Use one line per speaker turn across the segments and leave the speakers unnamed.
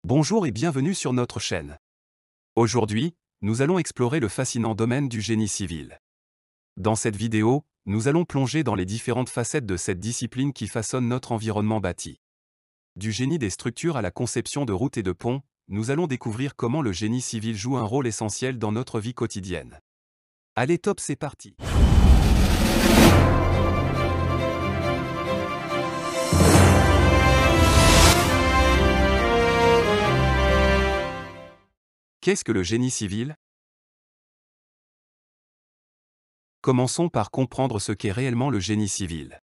Bonjour et bienvenue sur notre chaîne. Aujourd'hui, nous allons explorer le fascinant domaine du génie civil. Dans cette vidéo, nous allons plonger dans les différentes facettes de cette discipline qui façonne notre environnement bâti. Du génie des structures à la conception de routes et de ponts, nous allons découvrir comment le génie civil joue un rôle essentiel dans notre vie quotidienne. Allez top, c'est parti! Qu'est-ce que le génie civil? Commençons par comprendre ce qu'est réellement le génie civil.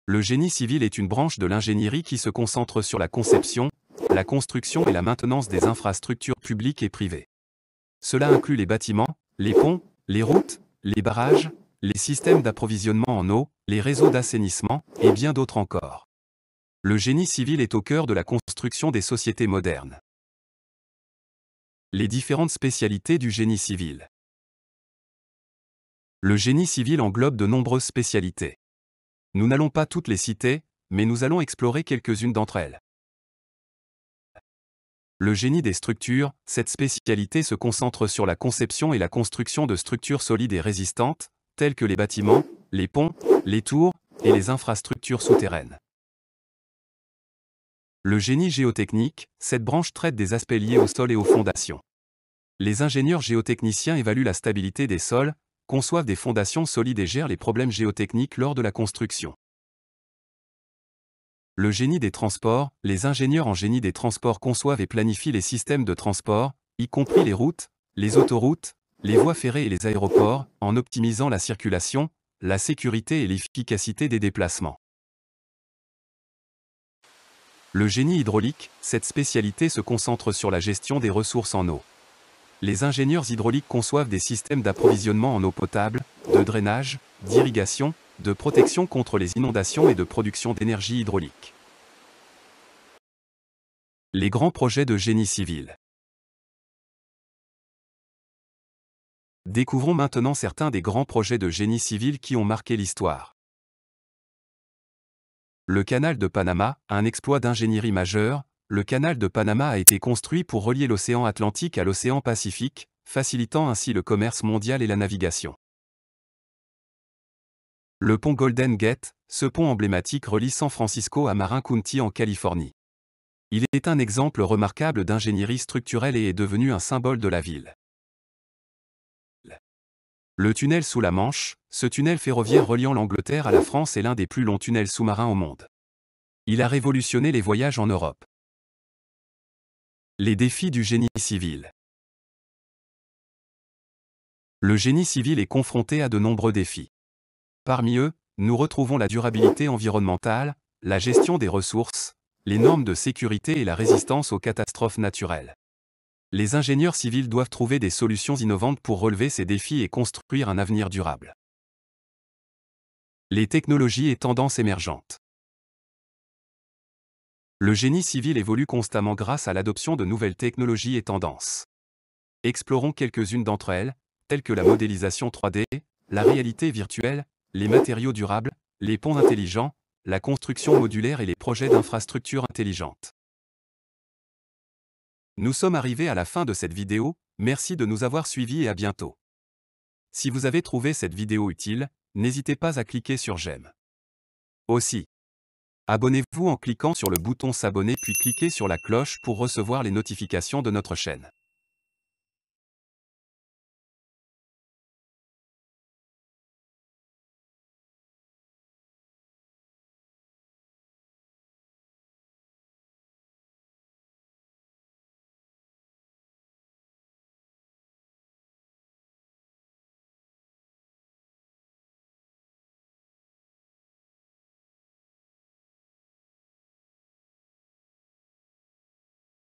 Le génie civil est une branche de l'ingénierie qui se concentre sur la conception, la construction et la maintenance des infrastructures publiques et privées. Cela inclut les bâtiments, les ponts, les routes, les barrages, les systèmes d'approvisionnement en eau, les réseaux d'assainissement, et bien d'autres encore. Le génie civil est au cœur de la construction des sociétés modernes. Les différentes spécialités du génie civil. Le génie civil englobe de nombreuses spécialités. Nous n'allons pas toutes les citer, mais nous allons explorer quelques-unes d'entre elles. Le génie des structures, cette spécialité se concentre sur la conception et la construction de structures solides et résistantes, telles que les bâtiments, les ponts, les tours et les infrastructures souterraines. Le génie géotechnique, cette branche traite des aspects liés au sol et aux fondations. Les ingénieurs géotechniciens évaluent la stabilité des sols, conçoivent des fondations solides et gèrent les problèmes géotechniques lors de la construction. Le génie des transports, les ingénieurs en génie des transports conçoivent et planifient les systèmes de transport, y compris les routes, les autoroutes, les voies ferrées et les aéroports, en optimisant la circulation, la sécurité et l'efficacité des déplacements. Le génie hydraulique, cette spécialité se concentre sur la gestion des ressources en eau. Les ingénieurs hydrauliques conçoivent des systèmes d'approvisionnement en eau potable, de drainage, d'irrigation, de protection contre les inondations et de production d'énergie hydraulique. Les grands projets de génie civil. Découvrons maintenant certains des grands projets de génie civil qui ont marqué l'histoire. Le canal de Panama, un exploit d'ingénierie majeur. Le canal de Panama a été construit pour relier l'océan Atlantique à l'océan Pacifique, facilitant ainsi le commerce mondial et la navigation. Le pont Golden Gate, ce pont emblématique relie San Francisco à Marin County en Californie. Il est un exemple remarquable d'ingénierie structurelle et est devenu un symbole de la ville. Le tunnel sous la Manche, ce tunnel ferroviaire reliant l'Angleterre à la France est l'un des plus longs tunnels sous-marins au monde. Il a révolutionné les voyages en Europe. Les défis du génie civil. Le génie civil est confronté à de nombreux défis. Parmi eux, nous retrouvons la durabilité environnementale, la gestion des ressources, les normes de sécurité et la résistance aux catastrophes naturelles. Les ingénieurs civils doivent trouver des solutions innovantes pour relever ces défis et construire un avenir durable. Les technologies et tendances émergentes. Le génie civil évolue constamment grâce à l'adoption de nouvelles technologies et tendances. Explorons quelques-unes d'entre elles, telles que la modélisation 3D, la réalité virtuelle, les matériaux durables, les ponts intelligents, la construction modulaire et les projets d'infrastructures intelligentes. Nous sommes arrivés à la fin de cette vidéo, merci de nous avoir suivis et à bientôt. Si vous avez trouvé cette vidéo utile, n'hésitez pas à cliquer sur j'aime. Aussi, abonnez-vous en cliquant sur le bouton s'abonner puis cliquez sur la cloche pour recevoir les notifications de notre chaîne.